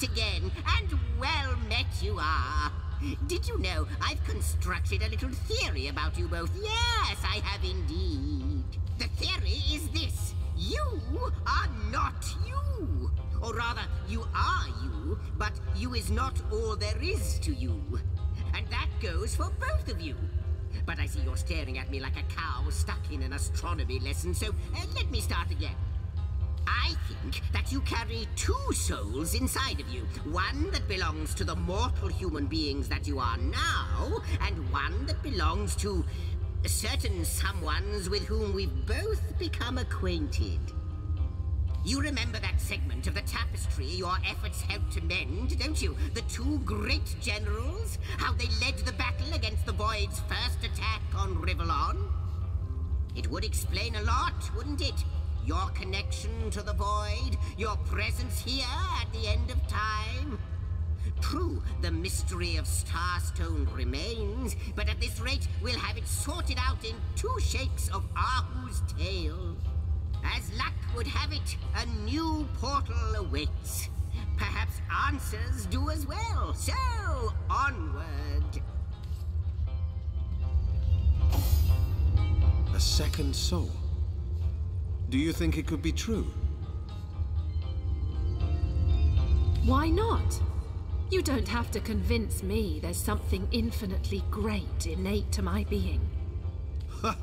again, and well met you are. Did you know I've constructed a little theory about you both? Yes, I have indeed. The theory is this. You are not you. Or rather, you are you, but you is not all there is to you. And that goes for both of you. But I see you're staring at me like a cow stuck in an astronomy lesson, so let me start again. I think that you carry two souls inside of you. One that belongs to the mortal human beings that you are now, and one that belongs to certain someones with whom we've both become acquainted. You remember that segment of the tapestry your efforts helped to mend, don't you? The two great generals? How they led the battle against the Void's first attack on Rivellon? It would explain a lot, wouldn't it? Your connection to the Void, your presence here at the end of time. True, the mystery of Starstone remains, but at this rate, we'll have it sorted out in 2 shakes of Ahu's tail. As luck would have it, a new portal awaits. Perhaps answers do as well. So, onward. A second soul? Do you think it could be true? Why not? You don't have to convince me there's something infinitely great innate to my being. Ha!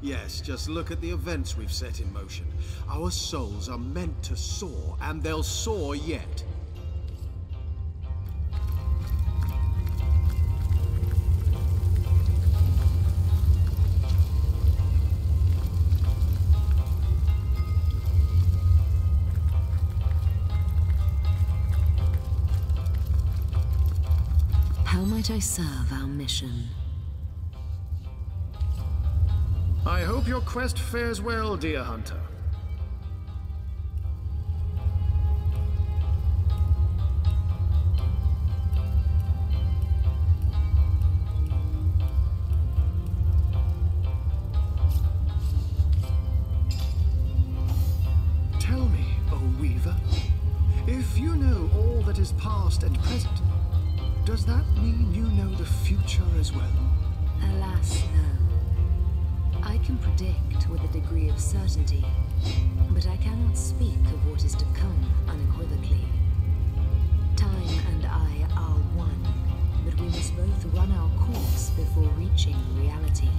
Yes, just look at the events we've set in motion. Our souls are meant to soar, and they'll soar yet. How might I serve our mission? I hope your quest fares well, dear hunter. Tell me, O Weaver, if you know all that is past and present, does that mean you know the future as well? Alas, no. I can predict with a degree of certainty, but I cannot speak of what is to come unequivocally. Time and I are one, but we must both run our course before reaching reality.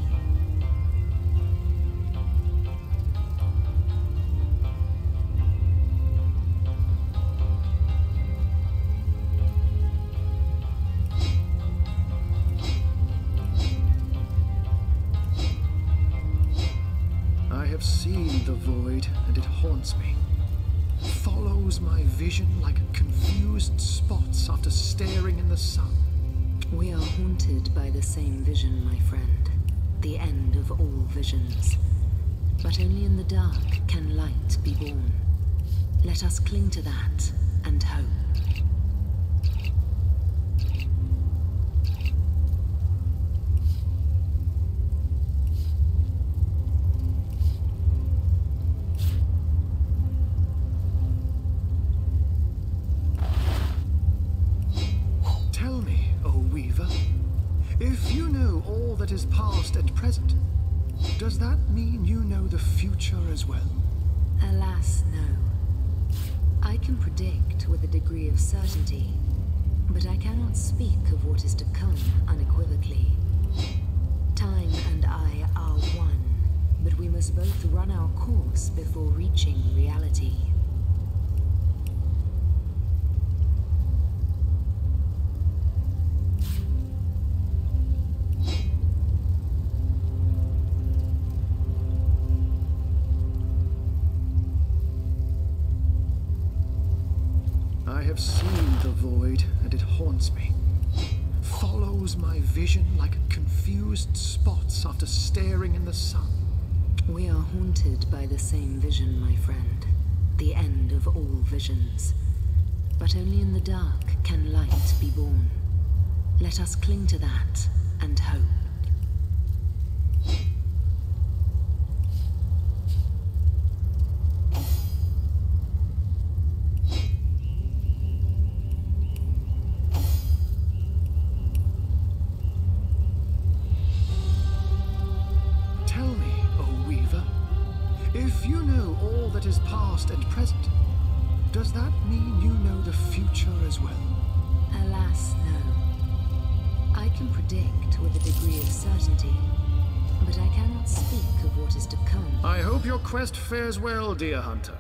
Seen the void, and it haunts me. Follows my vision like confused spots after staring in the sun. We are haunted by the same vision, my friend. The end of all visions. But only in the dark can light be born. Let us cling to that and hope. If you know all that is past and present, does that mean you know the future as well? Alas, no. I can predict with a degree of certainty, but I cannot speak of what is to come unequivocally. Time and I are one, but we must both run our course before reaching reality. I have seen the void, and it haunts me. Follows my vision like confused spots after staring in the sun. We are haunted by the same vision, my friend. The end of all visions. But only in the dark can light be born. Let us cling to that and hope. If you know all that is past and present, does that mean you know the future as well? Alas, no. I can predict with a degree of certainty, but I cannot speak of what is to come. I hope your quest fares well, dear hunter.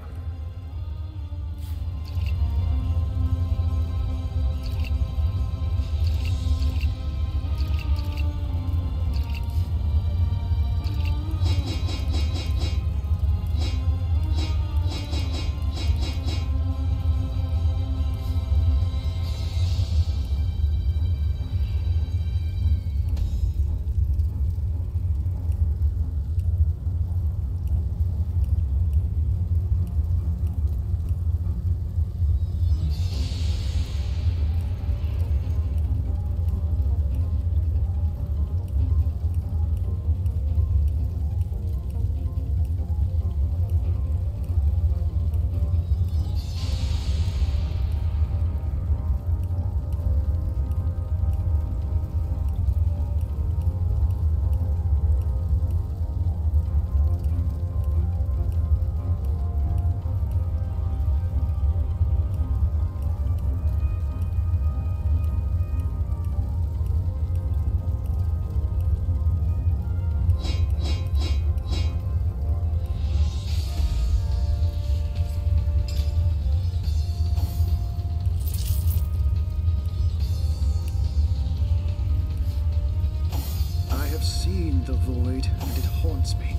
The void, and it haunts me.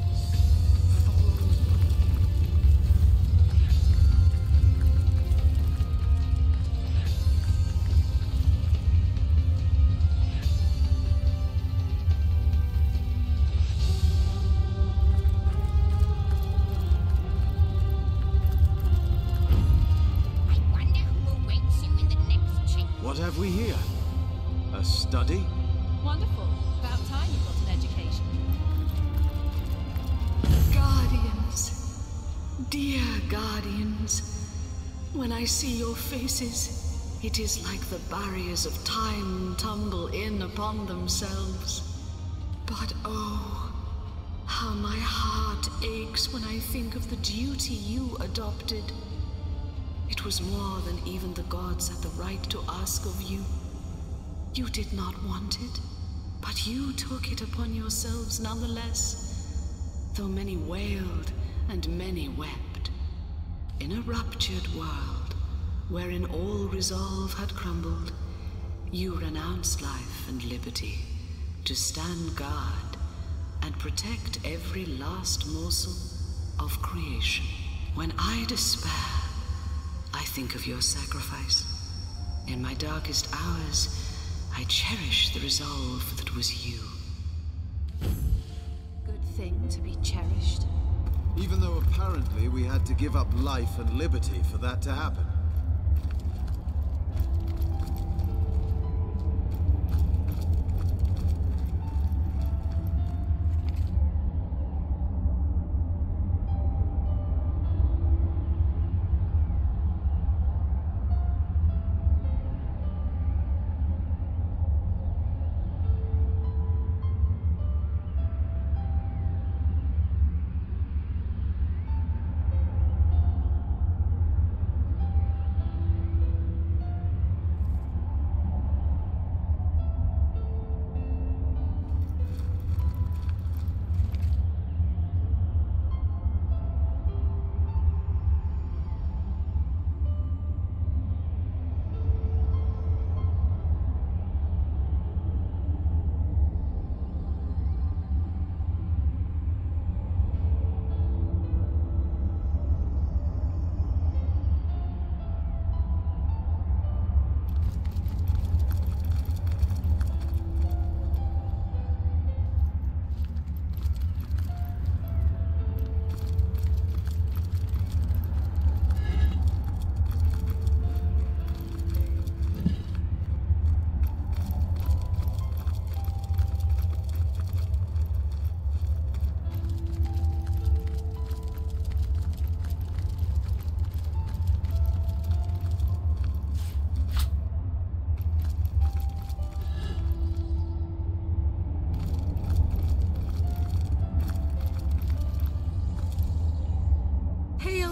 I wonder who awaits you in the next chamber. What have we here? A study? Wonderful. About time you got an education. Guardians. Dear Guardians. When I see your faces, it is like the barriers of time tumble in upon themselves. But oh, how my heart aches when I think of the duty you adopted. It was more than even the gods had the right to ask of you. You did not want it, but you took it upon yourselves nonetheless, though many wailed and many wept. In a ruptured world, wherein all resolve had crumbled, you renounced life and liberty to stand guard and protect every last morsel of creation. When I despair, I think of your sacrifice. In my darkest hours, I cherish the resolve that was you. Good thing to be cherished. Even though apparently we had to give up life and liberty for that to happen.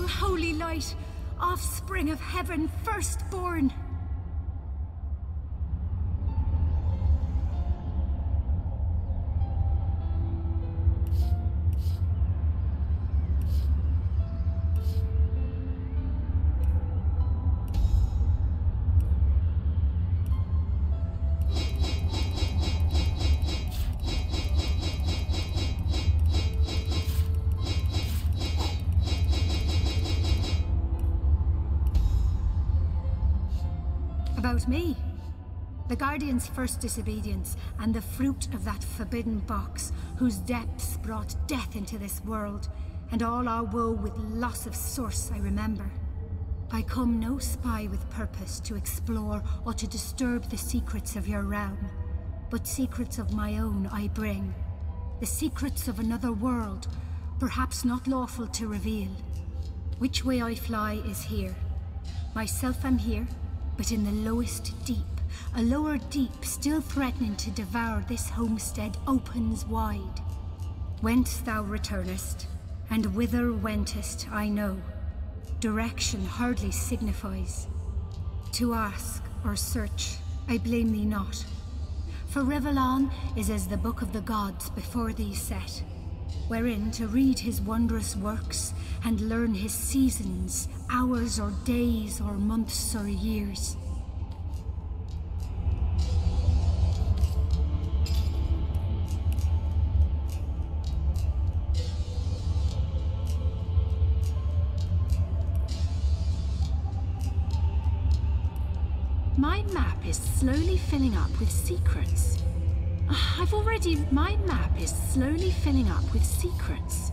holy light, offspring of heaven, firstborn. About me. The Guardian's first disobedience, and the fruit of that forbidden box, whose depths brought death into this world, and all our woe with loss of source, I remember. I come no spy with purpose to explore or to disturb the secrets of your realm, but secrets of my own I bring. The secrets of another world, perhaps not lawful to reveal. Which way I fly is here. Myself am here, but in the lowest deep, a lower deep still threatening to devour this homestead opens wide. Whence thou returnest, and whither wentest, I know. Direction hardly signifies. To ask or search, I blame thee not. For Rivellon is as the book of the gods before thee set, wherein to read his wondrous works and learn his seasons, hours or days or months or years. My map is slowly filling up with secrets. My map is slowly filling up with secrets.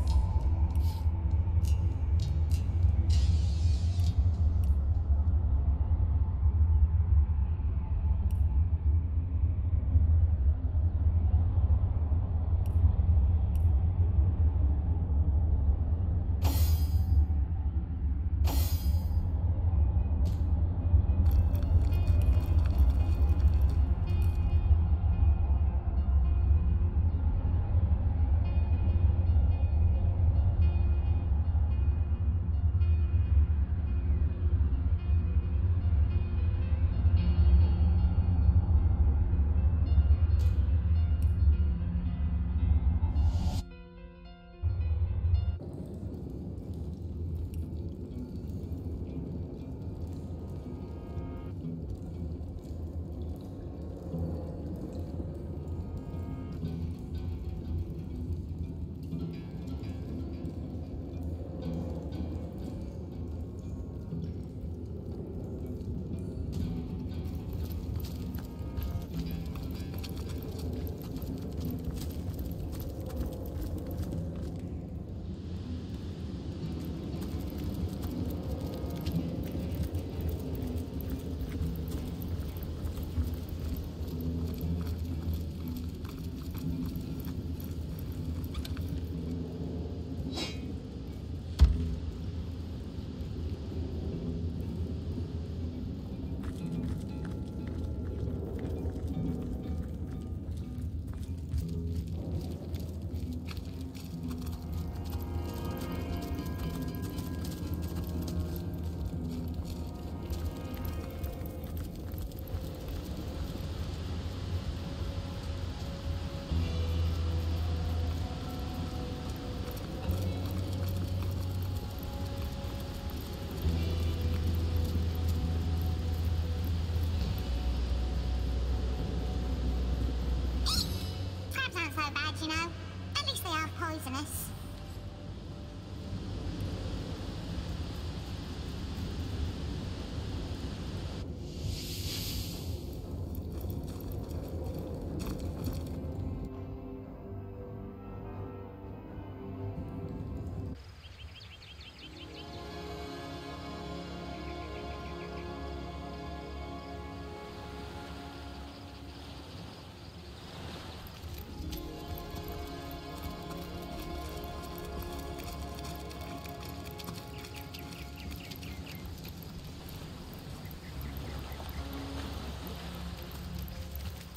You know, at least they aren't poisonous.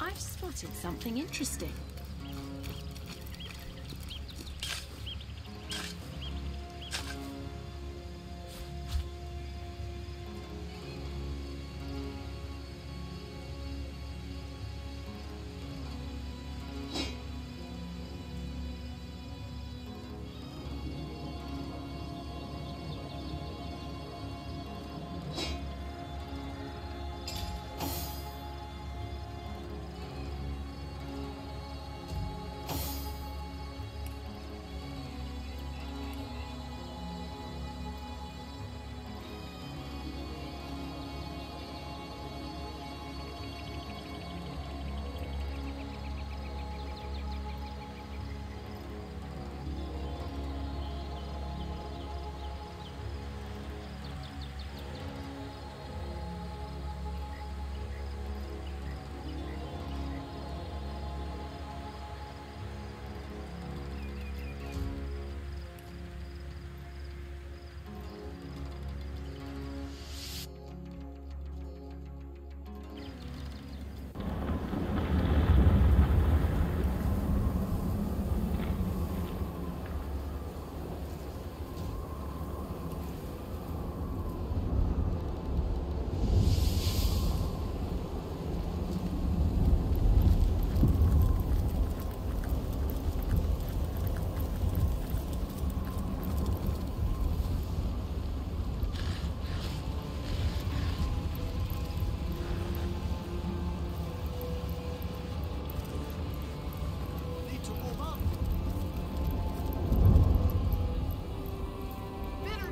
I've spotted something interesting.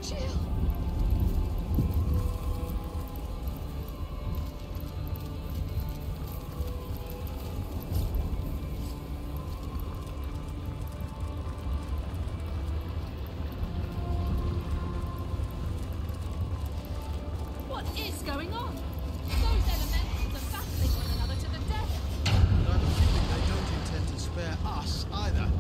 Jill. What is going on? Those elementals are battling one another to the death. But I have a feeling they don't intend to spare us either.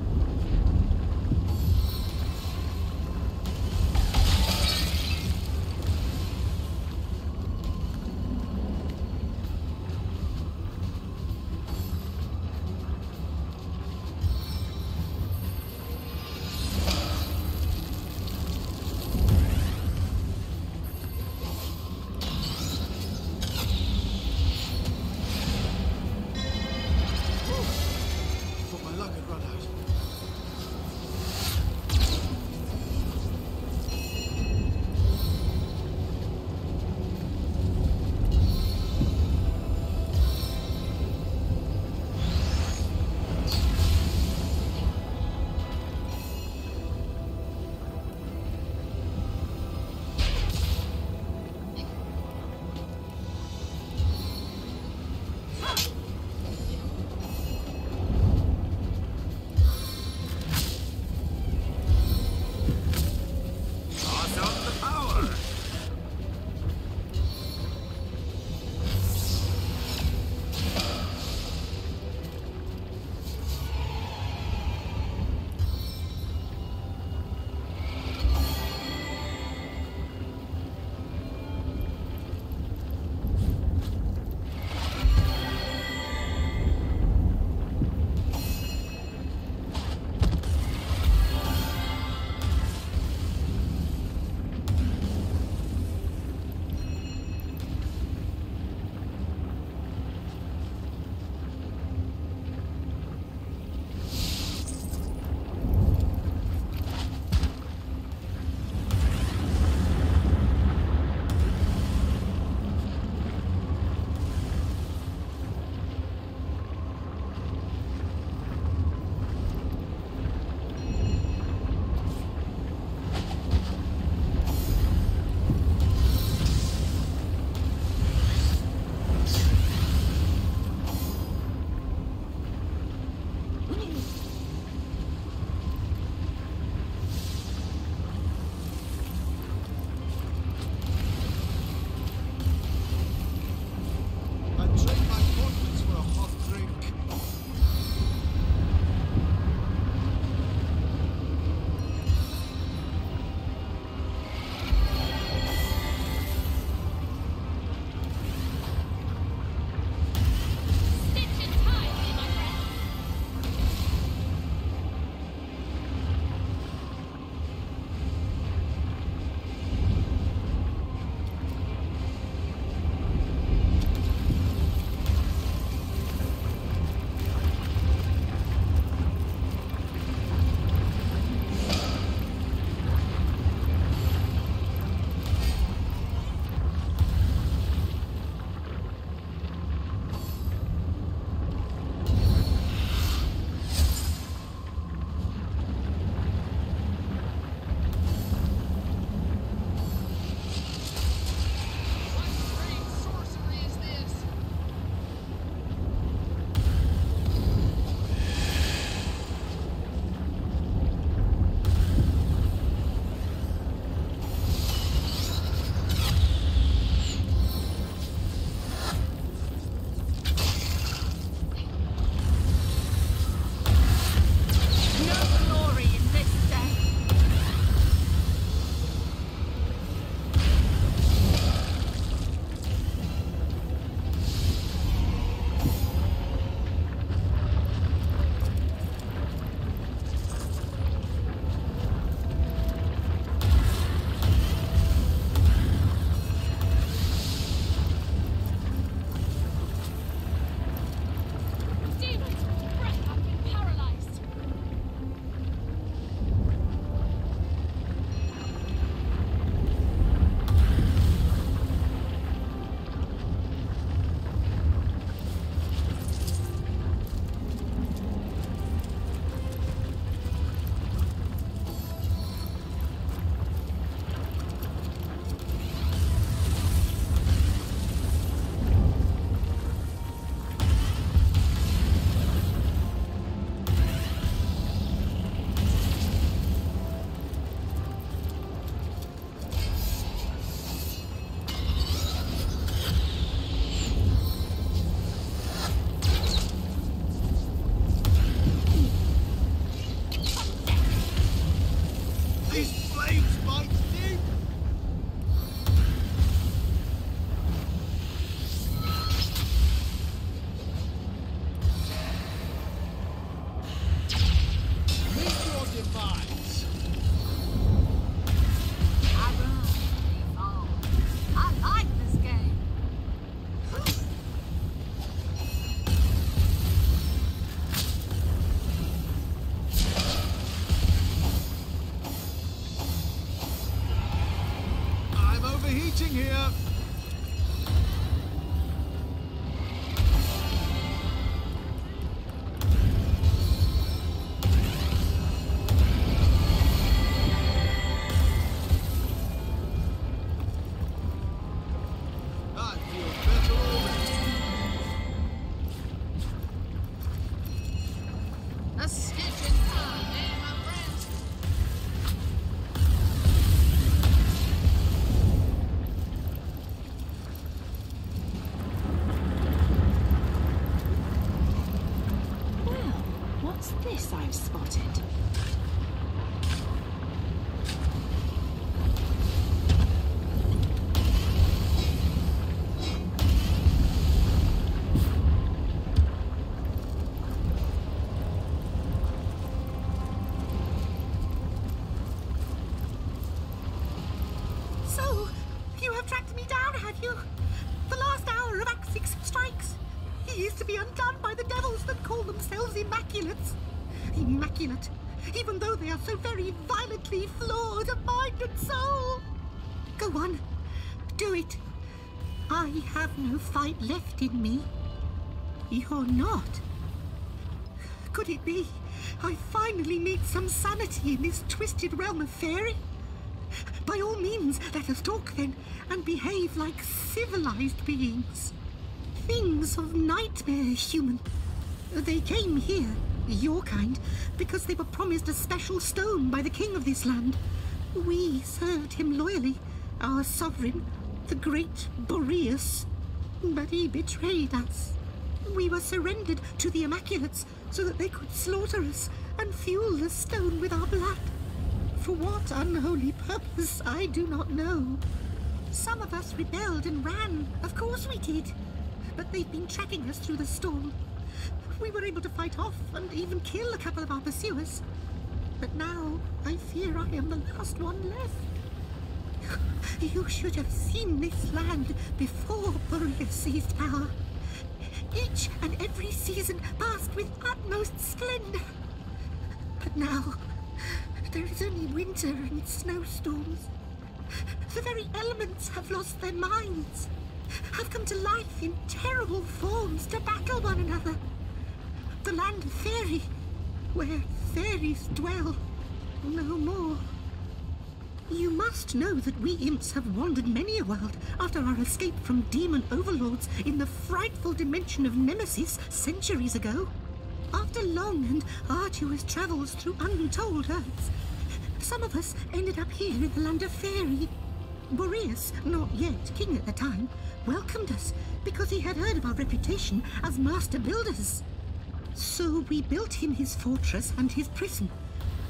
I'm overheating here. I feel better already. A stitch in time, eh, my friends? Well, what's this I've spotted? So, you have tracked me down, have you? The last hour of Act 6 strikes. He is to be undone by the devils that call themselves Immaculates. Immaculate, even though they are so very violently flawed of mind and soul. Go on, do it. I have no fight left in me. You're not. Could it be I finally meet some sanity in this twisted realm of fairy? By all means, let us talk then, and behave like civilized beings. Things of nightmare human. They came here, your kind, because they were promised a special stone by the king of this land. We served him loyally, our sovereign, the great Boreas. But he betrayed us. We were surrendered to the Immaculates so that they could slaughter us and fuel the stone with our blood. For what unholy purpose, I do not know. Some of us rebelled and ran, of course we did. But they've been tracking us through the storm. We were able to fight off and even kill a couple of our pursuers. But now, I fear I am the last one left. You should have seen this land before Boreas seized power. Each and every season passed with utmost splendor. But now, there is only winter and snowstorms. The very elements have lost their minds, have come to life in terrible forms to battle one another. The land of fairy, where fairies dwell, no more. You must know that we imps have wandered many a world after our escape from demon overlords in the frightful dimension of Nemesis centuries ago. After long and arduous travels through untold earths, some of us ended up here in the land of fairy. Boreas, not yet king at the time, welcomed us because he had heard of our reputation as master builders. So we built him his fortress and his prison,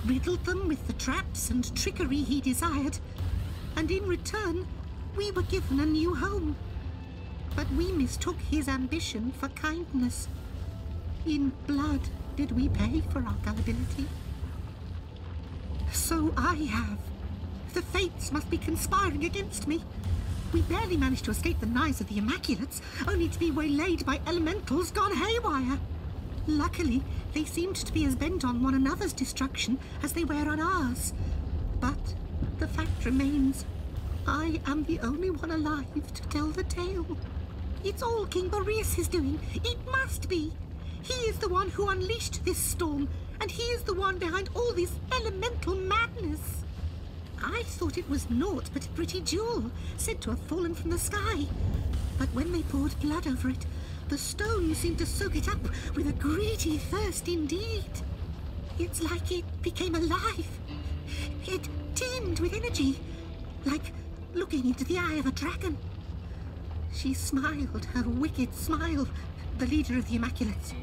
riddled them with the traps and trickery he desired, and in return, we were given a new home. But we mistook his ambition for kindness. In blood did we pay for our gullibility. So I have. The fates must be conspiring against me. We barely managed to escape the knives of the Immaculates, only to be waylaid by elementals gone haywire. Luckily, they seemed to be as bent on one another's destruction as they were on ours. But the fact remains, I am the only one alive to tell the tale. It's all King Boreas' doing. It must be. He is the one who unleashed this storm, and he is the one behind all this elemental madness. I thought it was naught but a pretty jewel, said to have fallen from the sky. But when they poured blood over it, the stone seemed to soak it up with a greedy thirst indeed. It's like it became alive. It teemed with energy, like looking into the eye of a dragon. She smiled her wicked smile, the leader of the Immaculates.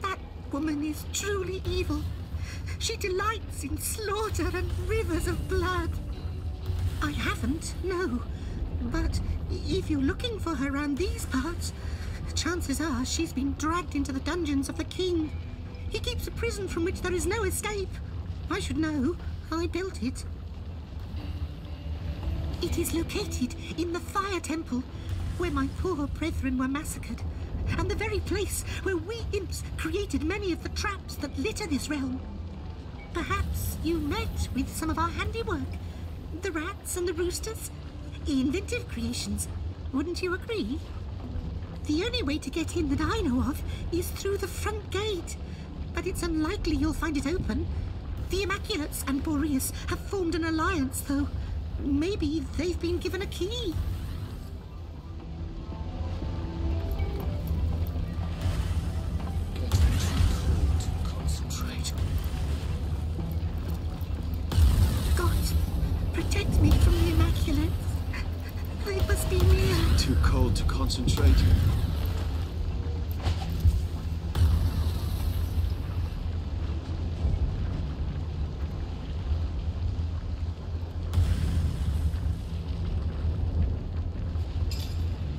That woman is truly evil. She delights in slaughter and rivers of blood. I haven't, no. But if you're looking for her around these parts, chances are she's been dragged into the dungeons of the king. He keeps a prison from which there is no escape. I should know. I built it. It is located in the Fire Temple, where my poor brethren were massacred, and the very place where we imps created many of the traps that litter this realm. Perhaps you met with some of our handiwork, the rats and the roosters. Inventive creations, wouldn't you agree? The only way to get in that I know of is through the front gate, but it's unlikely you'll find it open. The Immaculates and Boreas have formed an alliance, though. Maybe they've been given a key. Concentrate. God, protect me from the Immaculates. They must be near. Too cold to concentrate.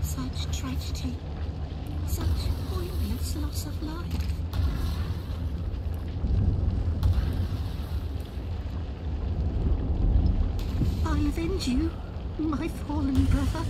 Such tragedy. Such pointless loss of life. I'll avenge you, my fallen brother.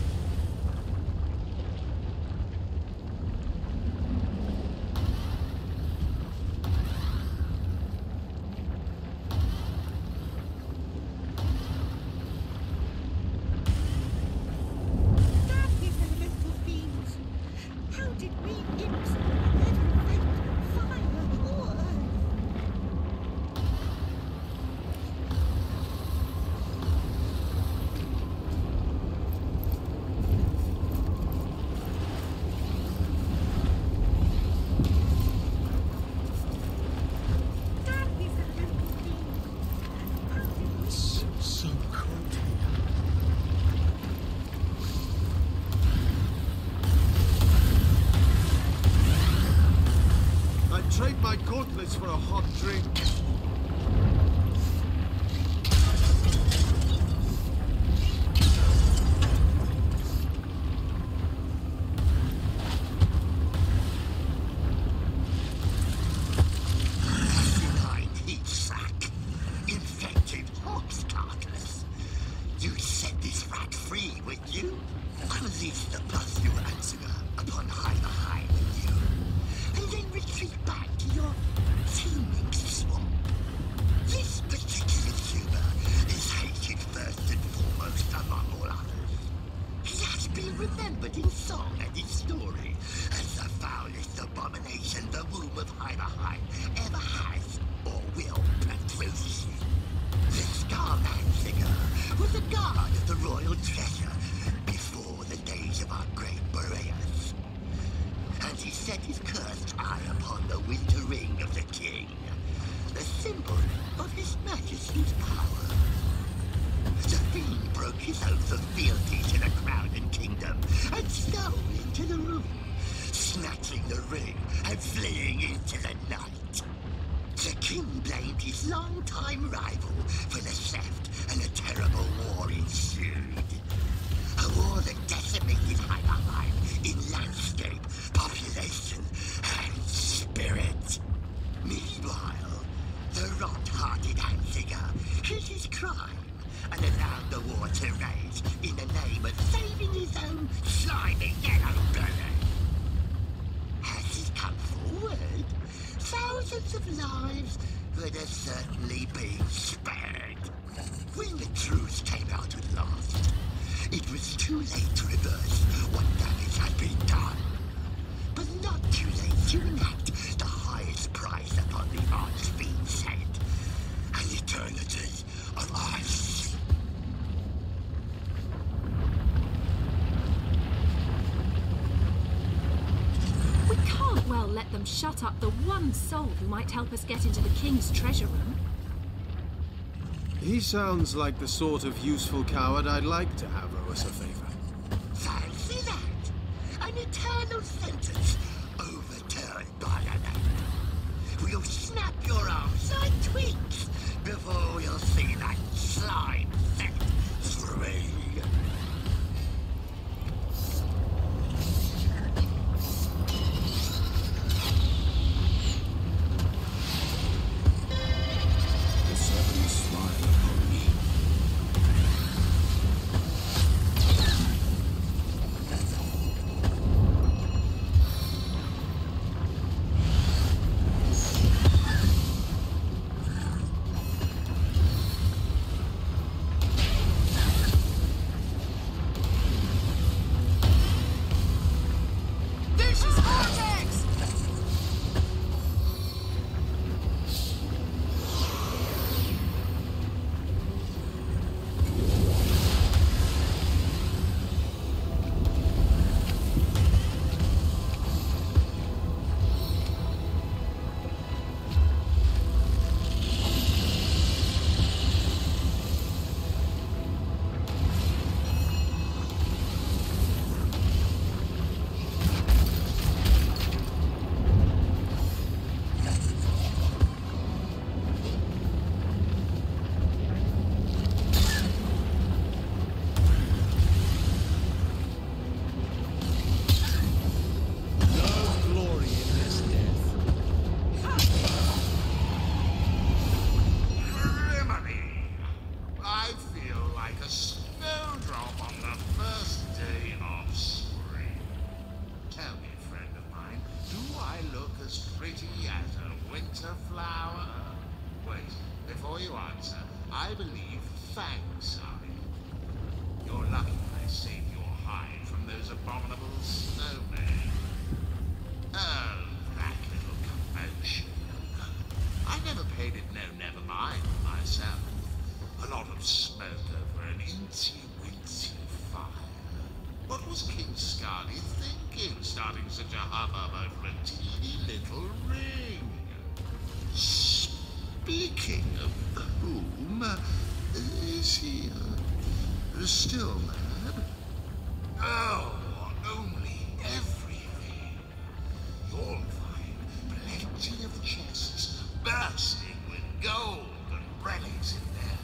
Trade my gauntlets for a hot drink. Benign heat sac. Infected horse carcass. You set this rat free, would you? Unleash the pustule Ansinger upon Hiberheim and you. And then retreat back to your teeming swamp. This particular tuber is hated first and foremost among all others. He has been remembered in song and in story as the foulest abomination the womb of Hiberheim ever has or will produce. The Scarman figure was a guard of the royal treasure before the days of our great Boreas. And he set his cursed eye upon the winter ring of the king, the symbol of his majesty's power. The fiend broke his oath of fealty to the crown and kingdom and stole into the room, snatching the ring and fleeing into the night. The king blamed his longtime rival for the theft, and a terrible war ensued. A war that decimated Hiberheim in landscape, population, and spirit. Meanwhile, the rot-hearted Ansinger hid his crime and allowed the war to rage in the name of saving his own slimy yellow belly. Has he come forward? Thousands of lives would have certainly been spared. When the truth came out at last, it was too late to reverse what damage had been done. But not too late to enact the highest price upon the Archfiend's head. An eternity of ice. We can't well let them shut up the one soul who might help us get into the king's treasure room. He sounds like the sort of useful coward I'd like to have owe us a favor. Fancy that! An eternal sentence overturned by an act. We'll snap your arms like twigs before we'll see that slime set free. I feel like a snowdrop on the first day of spring. Tell me, friend of mine, do I look as pretty as a winter flower? Wait, before you answer, I believe fangs are in. You're lucky I saved your hide from those abominable snowmen. Oh, that little commotion. I never paid it no never mind myself. A lot of smoke over an incy-wincy fire. What was King Scarly thinking, starting such a hubbub over a teeny little ring? Speaking of whom, is he still mad? Oh, only everything. You'll find plenty of chests bursting with gold and relics in there.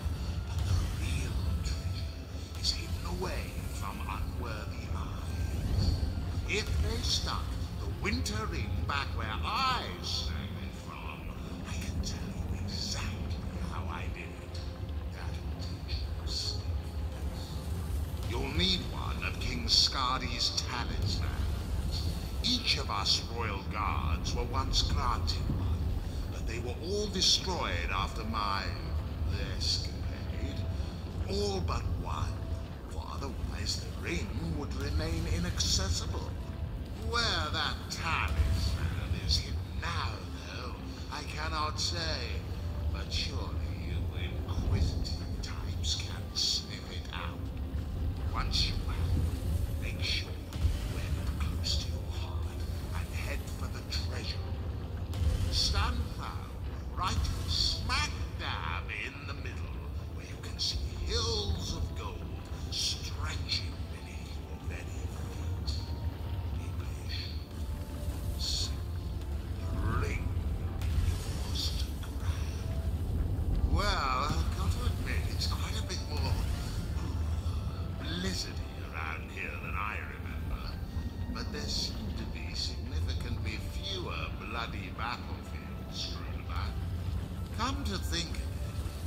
But the real treasure is hidden away from unworthy eyes. If they stuck the winter ring back where I sang it from, I can tell you exactly how I did it. That will teach you safety. You'll need one of King Scardy's talismans. Each of us royal guards were once granted one, but they were all destroyed after my escapade. All but one, for otherwise the ring would remain inaccessible. Where that talisman is hidden now, though, I cannot say, but surely you inquisitive types can sniff it out. Once you have, make sure you wear it close to your heart and head for the treasure. Stand proud, right smack dab in the middle, where you can see hills of gold stretching beneath your very feet. Be patient. Sit. The ring yours to grab. Well, I've got to admit, it's quite a bit more blizzardy around here than I remember. But there seem to be significantly fewer bloody battlefields strewn about. Come to think of it,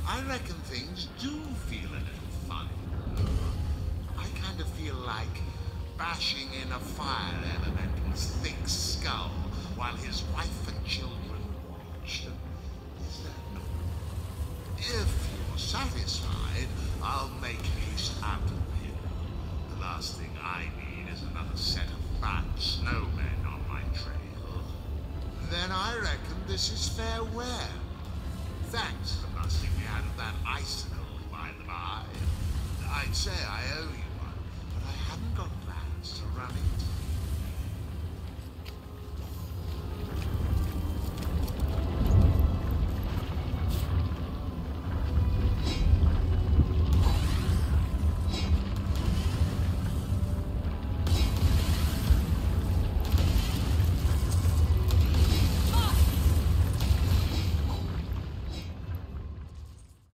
I reckon things do feel a little funny. I kind of feel like bashing in a fire elemental's thick skull while his wife and children watch. Is that normal? If you're satisfied, I'll make haste out of here. The last thing I need is another set of fat snowmen on my trail. Then I reckon this is fair wear. Thanks for busting me out of that icicle, by the by. I'd say I